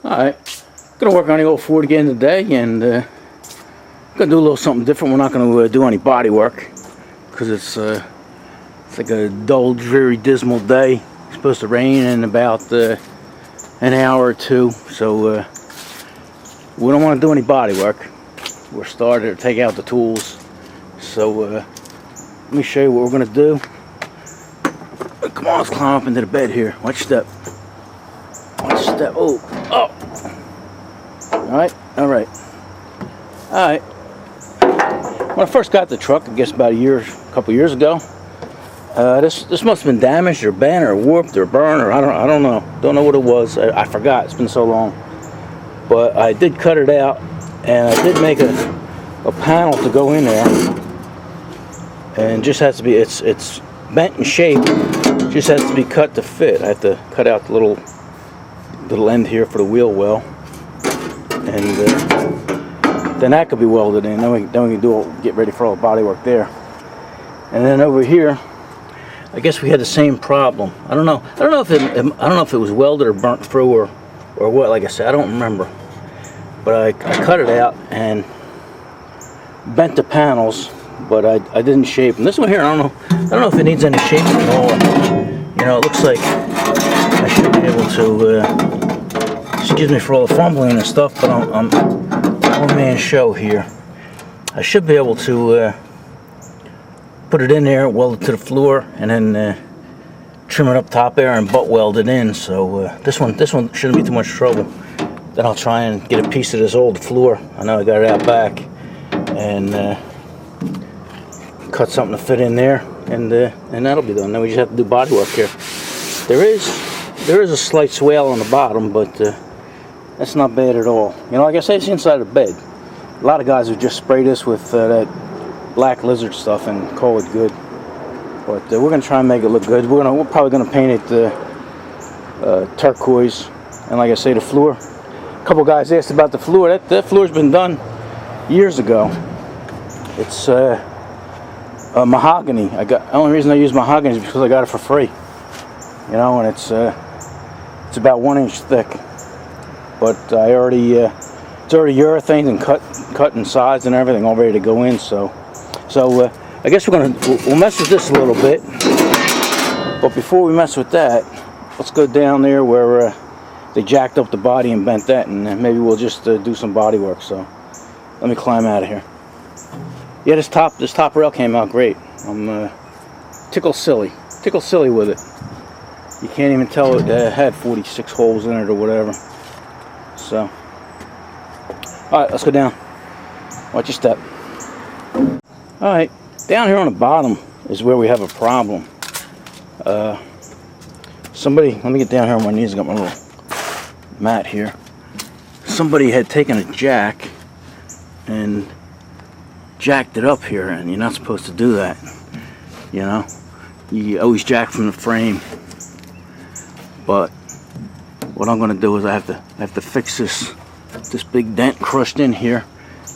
Alright, gonna work on the old Ford again today, and gonna do a little something different. We're not gonna do any body work because it's like a dull, dreary, dismal day. It's supposed to rain in about an hour or two, so we don't want to do any body work. We're starting to take out the tools, so let me show you what we're gonna do. Come on, let's climb up into the bed here. Watch step. Watch step. Oh. Alright. When I first got the truck, I guess about a couple years ago, this must have been damaged or bent or warped or burned, or I don't know. Don't know what it was. I forgot. It's been so long. But I did cut it out, and I did make a panel to go in there, and just has to be it's bent in shape. Just has to be cut to fit. I have to cut out the little end here for the wheel well, and then that could be welded in. Then we can get ready for all the body work there. And then over here, I guess we had the same problem. I don't know if it was welded or burnt through or what. Like I said, I don't remember. But I cut it out and bent the panels, but I didn't shape them. This one here, I don't know if it needs any shaping at all. You know, it looks like I should be able to. Excuse me for all the fumbling and stuff, but I'm one man show here. I should be able to put it in there, weld it to the floor, and then trim it up top there and butt weld it in. So this one shouldn't be too much trouble. Then I'll try and get a piece of this old floor. I know I got it out back, and cut something to fit in there, and that'll be done. Then we just have to do body work here. There is a slight swale on the bottom, but that's not bad at all. You know, like I said, it's inside the bed. A lot of guys would just spray this with that black lizard stuff and call it good. But we're gonna try and make it look good. We're probably gonna paint it turquoise, and like I say, the floor. A couple guys asked about the floor. That floor's been done years ago. It's mahogany. The only reason I use mahogany is because I got it for free. You know, and it's about 1 inch thick. But it's already urethane and cut and sized and everything, all ready to go in. So I guess we'll mess with this a little bit. But before we mess with that, let's go down there where they jacked up the body and bent that, and maybe we'll just do some body work. So let me climb out of here. Yeah, this top rail came out great. I'm tickled silly with it. You can't even tell it had 46 holes in it or whatever. So, all right, let's go down. Watch your step. All right, down here on the bottom is where we have a problem. Let me get down here on my knees. I got my little mat here. Somebody had taken a jack and jacked it up here, and you're not supposed to do that. You know, you always jack from the frame. But what I'm going to do is I have to fix this big dent crushed in here,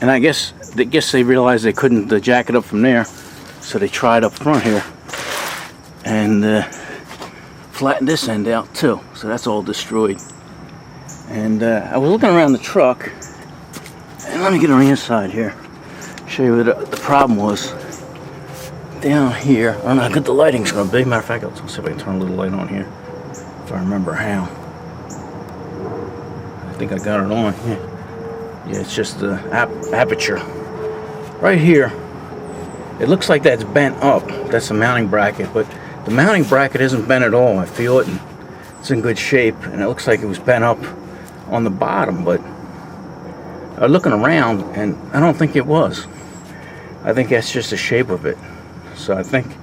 and I guess they realized they couldn't jack it up from there, so they tried up front here and flattened this end out too. So that's all destroyed. And I was looking around the truck, and let me get on the inside here. Show you what the problem was. Down here, I don't know how good the lighting's going to be. Matter of fact, let's see if I can turn a little light on here, if I remember how. I think I got it on. Yeah, it's just the aperture. Right here, it looks like that's bent up. That's the mounting bracket, but the mounting bracket isn't bent at all. I feel it, and it's in good shape, and it looks like it was bent up on the bottom, but I'm looking around, and I don't think it was. I think that's just the shape of it. So I think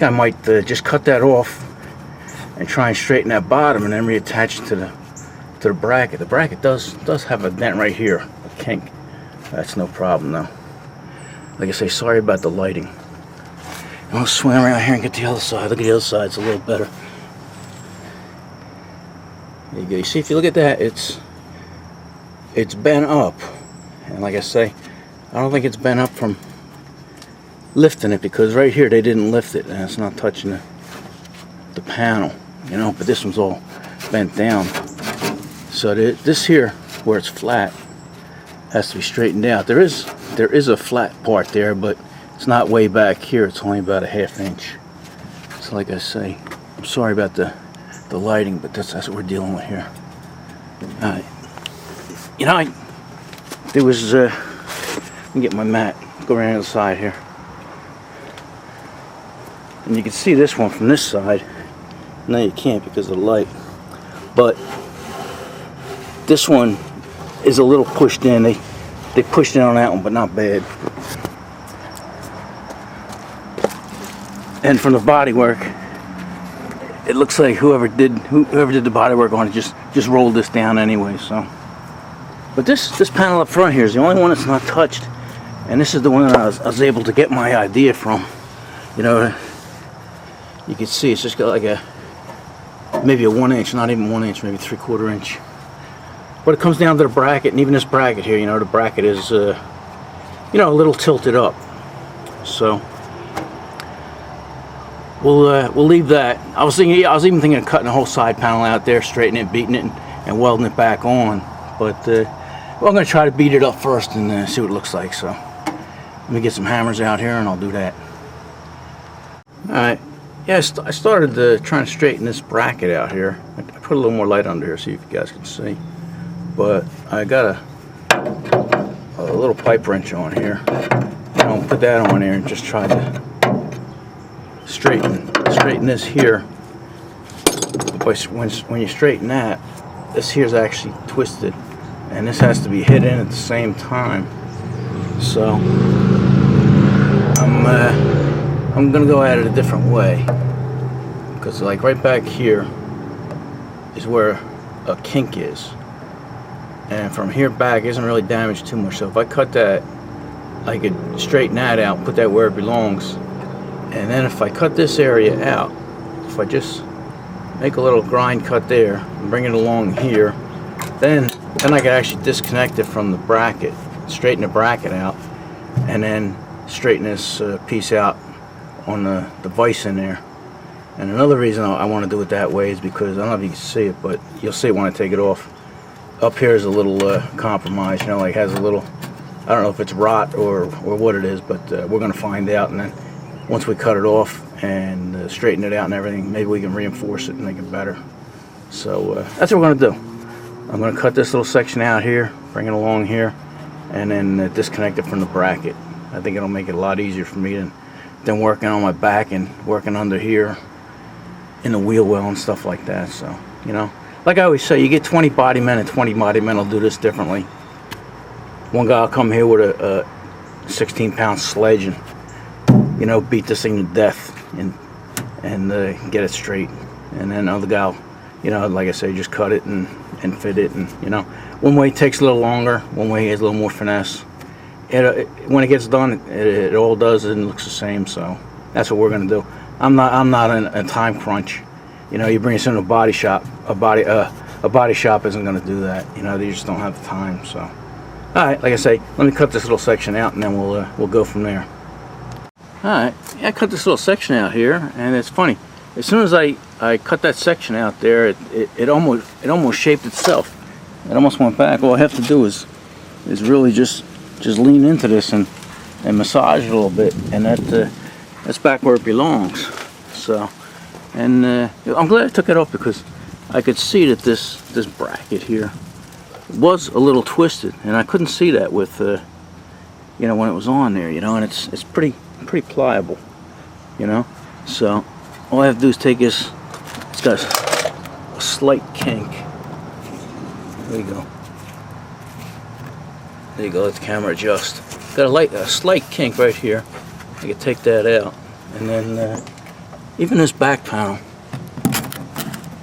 I might just cut that off and try and straighten that bottom, and then reattach it to the bracket. The bracket does have a dent right here, a kink. That's no problem though. Like I say, sorry about the lighting. And I'll swing around here and get the other side. Look at the other side; it's a little better. There you go. You see, if you look at that, it's bent up, and like I say, I don't think it's bent up from lifting it, because right here they didn't lift it, and it's not touching the panel, you know. But this one's all bent down, So this here, where it's flat, has to be straightened out. There is a flat part there, but it's not way back here. It's only about a 1/2 inch. So like I say, I'm sorry about the lighting, but that's what we're dealing with here. You know, there was let me get my mat, go around the side here, and you can see this one from this side. No, you can't because of the light, but this one is a little pushed in. They pushed in on that one, but not bad. And from the body work, it looks like whoever did the body work on it just rolled this down anyway. So, but this panel up front here is the only one that's not touched, and this is the one that I was able to get my idea from. You know, you can see it's just got like maybe a 1 inch, not even 1 inch, maybe 3/4 inch. But it comes down to the bracket, and even this bracket here, you know, the bracket is you know, a little tilted up. So we'll leave that. I was even thinking of cutting the whole side panel out there, straightening it, beating it, and welding it back on. But well, I'm going to try to beat it up first and see what it looks like. So let me get some hammers out here, and I'll do that. All right. Yeah, I started trying to straighten this bracket out here. I put a little more light under here, so you guys can see. But I got a little pipe wrench on here. I'll put that on there and just try to straighten this here. But when you straighten that, this here is actually twisted, and this has to be hit in at the same time. So I'm gonna go at it a different way, because like right back here is where a kink is, and from here back isn't really damaged too much. So if I cut that, I could straighten that out, put that where it belongs. And then if I cut this area out, if I just make a little grind cut there and bring it along here, then I can actually disconnect it from the bracket, straighten the bracket out, and then straighten this piece out on the vise in there. And another reason I want to do it that way is because, I don't know if you can see it, but you'll see it when I take it off. Up here is a little compromise, you know, like has a little, I don't know if it's rot or what it is, but we're going to find out. And then once we cut it off and straighten it out and everything, maybe we can reinforce it and make it better. So that's what we're going to do. I'm going to cut this little section out here, bring it along here, and then disconnect it from the bracket. I think it'll make it a lot easier for me than working on my back and working under here in the wheel well and stuff like that. So, you know, like I always say, you get 20 body men, and 20 body men will do this differently. One guy will come here with a 16-pound sledge and, you know, beat this thing to death and get it straight. And then another guy will, you know, like I say, just cut it and fit it. And, you know, one way takes a little longer, one way has a little more finesse. When it gets done, it all does and looks the same. So that's what we're going to do. I'm not in a time crunch. You know, you bring us into a body shop, a body shop isn't going to do that. You know, they just don't have the time. So, all right, like I say, let me cut this little section out, and then we'll go from there. All right, yeah, I cut this little section out here, and it's funny. As soon as I cut that section out there, it almost shaped itself. It almost went back. All I have to do is really just lean into this and massage it a little bit, and that's back where it belongs. So, and I'm glad I took it off, because I could see that this bracket here was a little twisted, and I couldn't see that with you know, when it was on there, you know, and it's pretty pliable, you know. So all I have to do is take this. It's got a slight kink. There you go. There you go. Let the camera adjust. Got a slight kink right here. I can take that out, and then even this back panel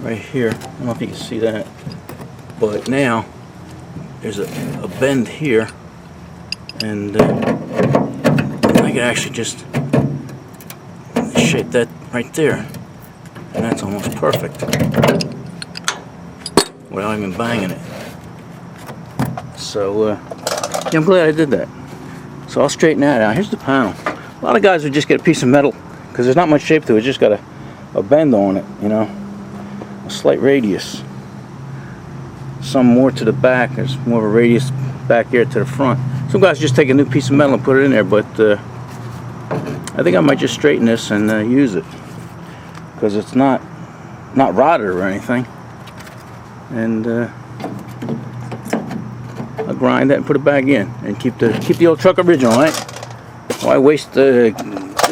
right here. I don't know if you can see that, but now there's a bend here, and I can actually just shape that right there, and that's almost perfect without even banging it. So yeah, I'm glad I did that. So I'll straighten that out. Here's the panel. A lot of guys would just get a piece of metal, because there's not much shape to it. It's just got a bend on it, you know, a slight radius. some more to the back. There's more of a radius back here to the front. Some guys just take a new piece of metal and put it in there, but I think I might just straighten this and use it, because it's not rotted or anything. And I'll grind that and put it back in and keep the old truck original, right? Why waste good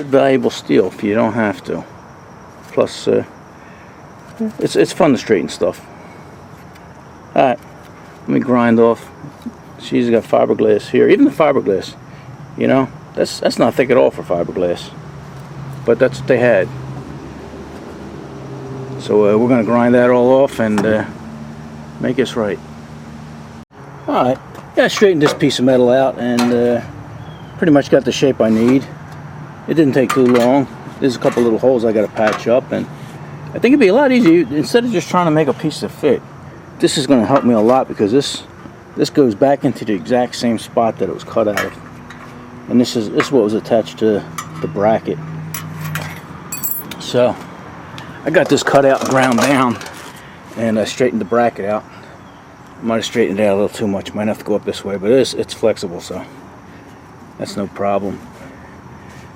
valuable steel if you don't have to? Plus, it's fun to straighten stuff. All right, let me grind off. She's got fiberglass here. Even the fiberglass, you know, that's not thick at all for fiberglass, but that's what they had. So we're gonna grind that all off and make us right. All right, yeah, I straightened this piece of metal out and pretty much got the shape I need. It didn't take too long. There's a couple little holes I got to patch up, and I think it'd be a lot easier instead of just trying to make a piece to fit. This is going to help me a lot, because this goes back into the exact same spot that it was cut out of, and this is what was attached to the bracket. So I got this cut out and ground down, and I straightened the bracket out. Might have straightened it out a little too much. Might have to go up this way, but it's flexible, so that's no problem.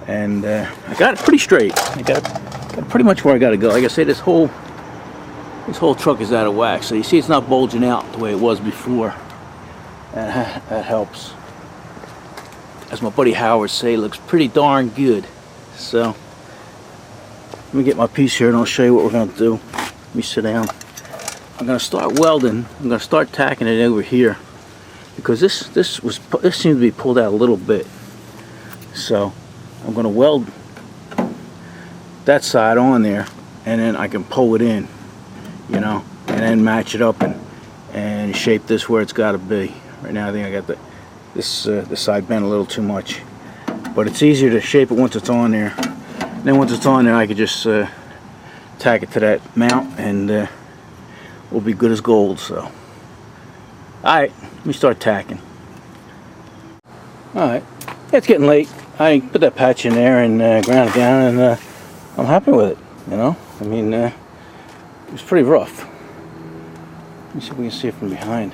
And I got it pretty straight. I got pretty much where I got to go. Like I say, this whole truck is out of whack. So you see, it's not bulging out the way it was before. That helps. As my buddy Howard say, it looks pretty darn good. So let me get my piece here and I'll show you what we're going to do. Let me sit down. I'm going to start welding. I'm going to start tacking it over here, because this seems to be pulled out a little bit. So I'm going to weld that side on there, and then I can pull it in, you know, and then match it up and shape this where it's got to be. Right now I think I got this side bent a little too much, but it's easier to shape it once it's on there. And then once it's on there, I could just tack it to that mount, and we'll be good as gold. So alright, let me start tacking. Alright, it's getting late. I put that patch in there and ground it down, and I'm happy with it, you know. I mean, it was pretty rough. Let me see if we can see it from behind.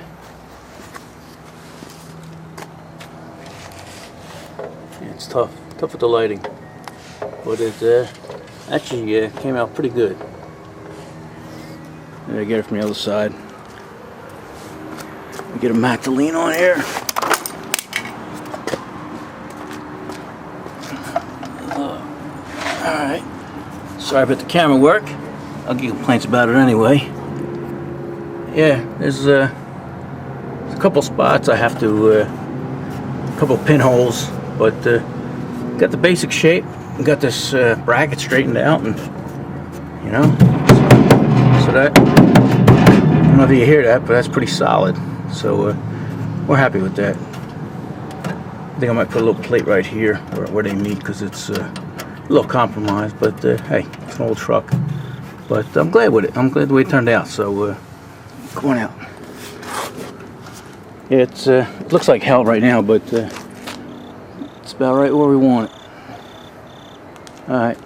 Yeah, it's tough with the lighting, but it actually came out pretty good. There, I get it from the other side. Get a mat to lean on here. Alright. Sorry about the camera work. I'll get complaints about it anyway. Yeah, there's a couple spots I have to, a couple pinholes, but got the basic shape. Got this bracket straightened out, and you know, so that, I don't know if you hear that, but that's pretty solid. So we're happy with that. I think I might put a little plate right here where they meet, because it's a little compromised, but hey, it's an old truck. But I'm glad with it. I'm glad the way it turned out. So going out. Yeah, it looks like hell right now, but it's about right where we want it. All right.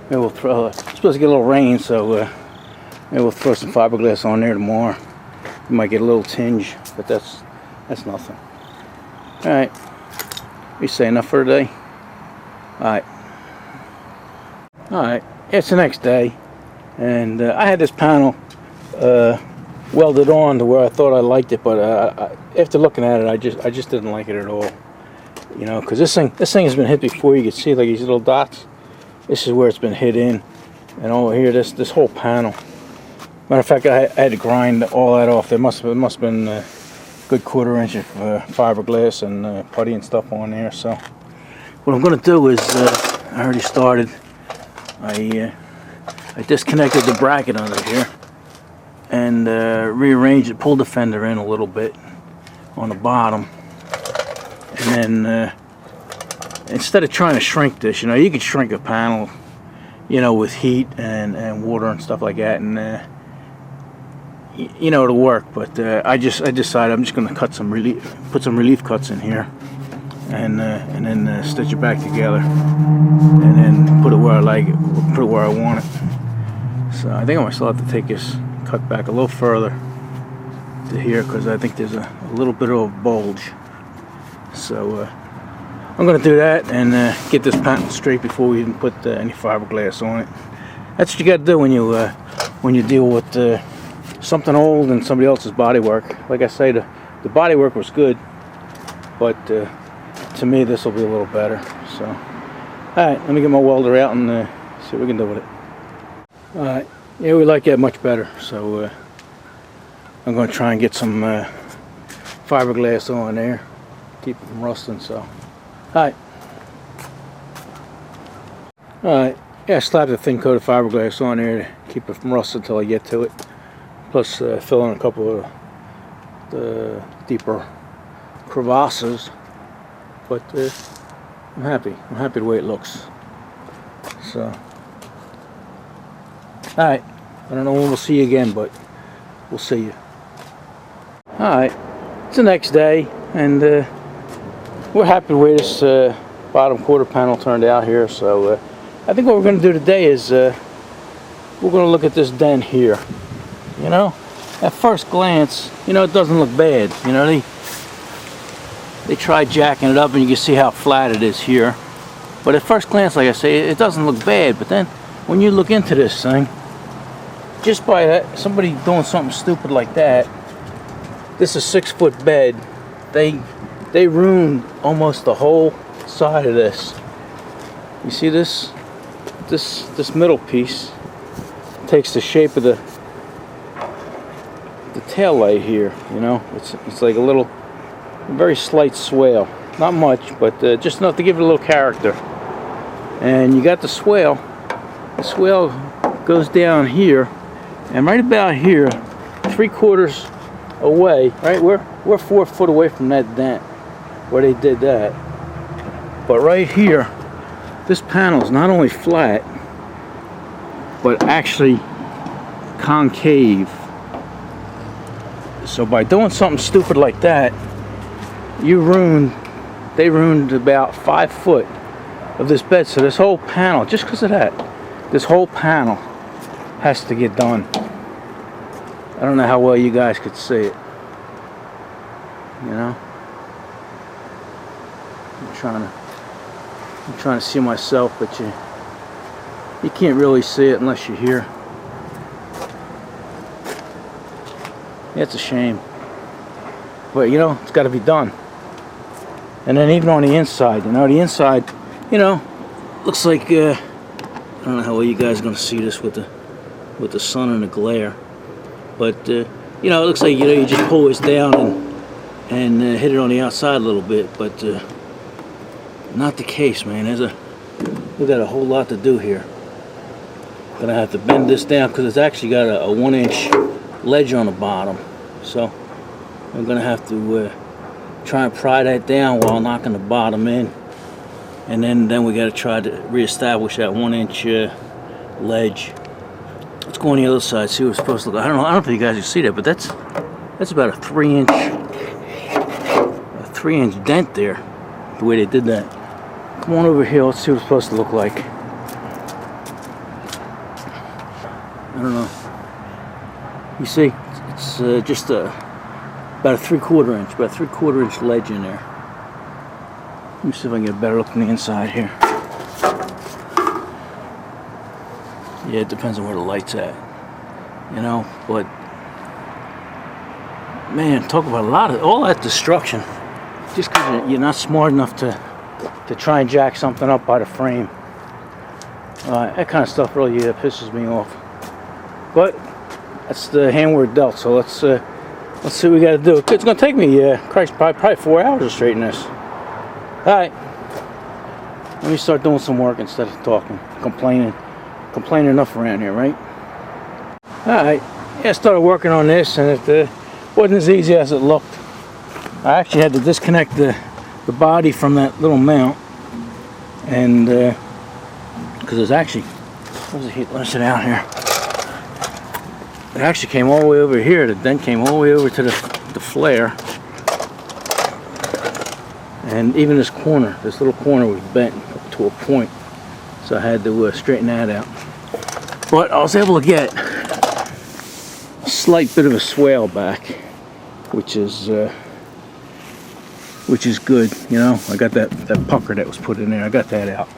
Maybe we'll throw. It's supposed to get a little rain, so maybe we'll throw some fiberglass on there tomorrow. You might get a little tinge, but that's nothing. All right. We say enough for today. All right. All right. It's the next day, and I had this panel welded on to where I thought I liked it, but after looking at it, I just didn't like it at all. You know, because this thing has been hit before. You can see like these little dots. This is where it's been hit in, and over here, this whole panel. Matter of fact, I had to grind all that off. There must have been a good 1/4 inch of fiberglass and putty and stuff on there. So what I'm going to do is, I already started. I disconnected the bracket under here and rearranged it, pulled the fender in a little bit on the bottom, and then instead of trying to shrink this, you know, you could shrink a panel, you know, with heat and water and stuff like that, and you know, it'll work. But I decided I'm just going to put some relief cuts in here, and then stitch it back together, and then put it where I like it, put it where I want it. So I think I might still have to take this cut back a little further, to here because I think there's a little bit of a bulge. So I'm going to do that and get this panel straight before we even put any fiberglass on it. That's what you got to do when you deal with something old and somebody else's bodywork. Like I say, the bodywork was good, but to me this will be a little better. So, all right, let me get my welder out and see what we can do with it. All right, yeah, we like that much better. So I'm going to try and get some fiberglass on there, keep it from rusting. So, all right, yeah, slap the thin coat of fiberglass on there to keep it from rusting until I get to it. Plus, fill in a couple of the deeper crevasses. But I'm happy. I'm happy the way it looks. So, all right. I don't know when we'll see you again, but we'll see you. All right. It's the next day, and we're happy the way this bottom quarter panel turned out here. So, I think what we're going to do today is we're going to look at this dent here. You know, at first glance, you know, it doesn't look bad. You know, they tried jacking it up and you can see how flat it is here. But at first glance, like I say, it doesn't look bad. But then when you look into this thing, just by that, somebody doing something stupid like that, this is a 6-foot bed, they ruined almost the whole side of this. You see this middle piece takes the shape of the tail light here. You know, it's like a very slight swale, not much, but just enough to give it a little character. And you got the swale. The swale goes down here, and right about here, 3/4 away, right, we're 4 foot away from that dent where they did that. But right here, this panel is not only flat, but actually concave. So by doing something stupid like that, they ruined about 5 foot of this bed. So this whole panel, just because of that, this whole panel has to get done. I don't know how well you guys could see it. You know, I'm trying to see myself, but you can't really see it unless you're here. Yeah, it's a shame, but you know, it's got to be done. And then even on the inside, you know, you know, looks like I don't know how well you guys are gonna see this with the sun and the glare, but you know, it looks like, you know, you just pull this down and hit it on the outside a little bit, but not the case, man. We got a whole lot to do here. Gonna have to bend this down because it's actually got a 1-inch ledge on the bottom, so I'm gonna have to try and pry that down while knocking the bottom in, and then we got to try to reestablish that 1-inch ledge. Let's go on the other side, see what it's supposed to look like. I don't know if you guys can see that, but that's about a 3-inch dent there, the way they did that. Come on over here, let's see what it's supposed to look like. I don't know. You see, it's just about a 3/4 inch, about a 3/4 inch ledge in there. Let me see if I can get a better look from the inside here. Yeah, it depends on where the light's at, you know. But man, talk about all that destruction, just because you're not smart enough to try and jack something up by the frame. That kind of stuff really pisses me off. But that's the hand we're dealt. So let's see what we got to do. It's gonna take me Christ, probably 4 hours to straighten this. All right, let me start doing some work instead of talking, complaining enough around here, right? All right, yeah, I started working on this, and it wasn't as easy as it looked. I actually had to disconnect the body from that little mount, and because it's actually, let's sit down here. It actually came all the way over here. The dent came all the way over to the flare, and even this little corner was bent up to a point, so I had to straighten that out. But I was able to get a slight bit of a swale back, which is good. You know, I got that pucker that was put in there. I got that out,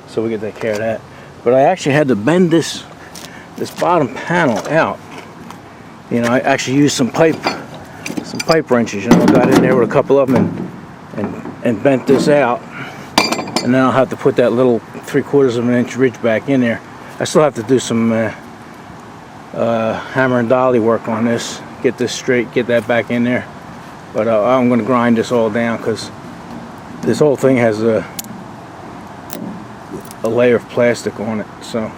so we can take care of that. But I actually had to bend this bottom panel out. You know, I actually used some pipe wrenches. You know, got in there with a couple of them and bent this out. And then I'll have to put that little 3/4 of an inch ridge back in there. I still have to do some hammer and dolly work on this. Get this straight, get that back in there. But I'm going to grind this all down because this whole thing has a layer of plastic on it. So, all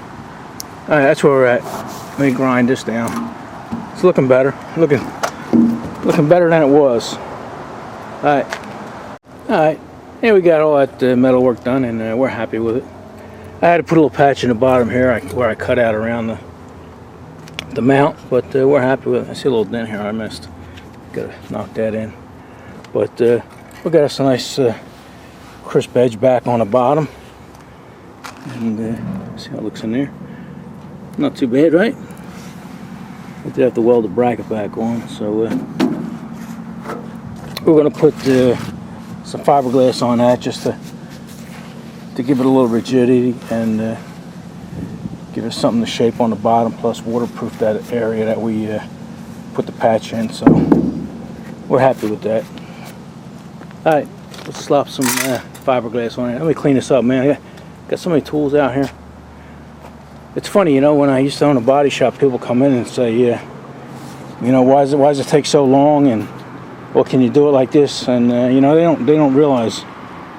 right, that's where we're at. Let me grind this down. It's looking better. Looking better than it was. All right. Here we got all that metal work done, and we're happy with it. I had to put a little patch in the bottom here where I cut out around the mount, but we're happy with it. I see a little dent here I missed. Gotta knock that in. But we got us a nice crisp edge back on the bottom, and see how it looks in there. Not too bad, right? I did have to weld the bracket back on, so we're gonna put some fiberglass on that just to give it a little rigidity and give it something to shape on the bottom, plus waterproof that area that we put the patch in. So we're happy with that. All right, let's slap some fiberglass on it. Let me clean this up, man. I got so many tools out here. It's funny, you know, when I used to own a body shop, people come in and say, yeah, you know, why does it take so long, and well, can you do it like this? And you know, they don't realize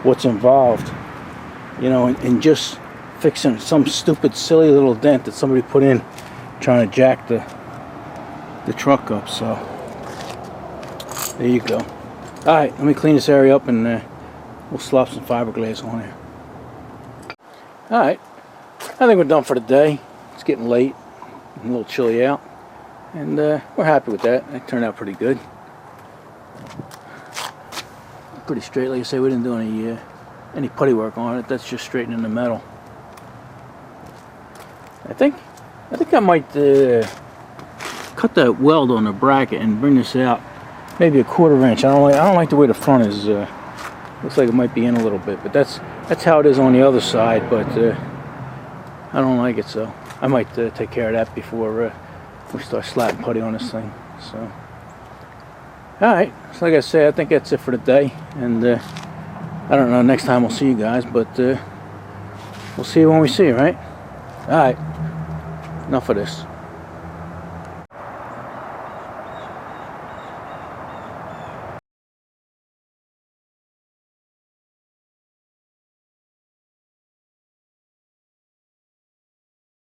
what's involved, you know, in just fixing some stupid silly little dent that somebody put in trying to jack the truck up. So there you go. All right, let me clean this area up, and we'll slap some fiberglass on here. All right, I think we're done for the day. It's getting late, a little chilly out, and we're happy with that. It turned out pretty good. Pretty straight. Like I say, we didn't do any putty work on it. That's just straightening the metal. I think I might cut that weld on the bracket and bring this out maybe a 1/4 inch. I don't like the way the front is. Looks like it might be in a little bit, but that's how it is on the other side. But I don't like it, so I might take care of that before we start slapping putty on this thing. So. Alright, so like I say, I think that's it for today, and I don't know, next time we'll see you guys, but we'll see you when we see you, right? Alright, enough of this.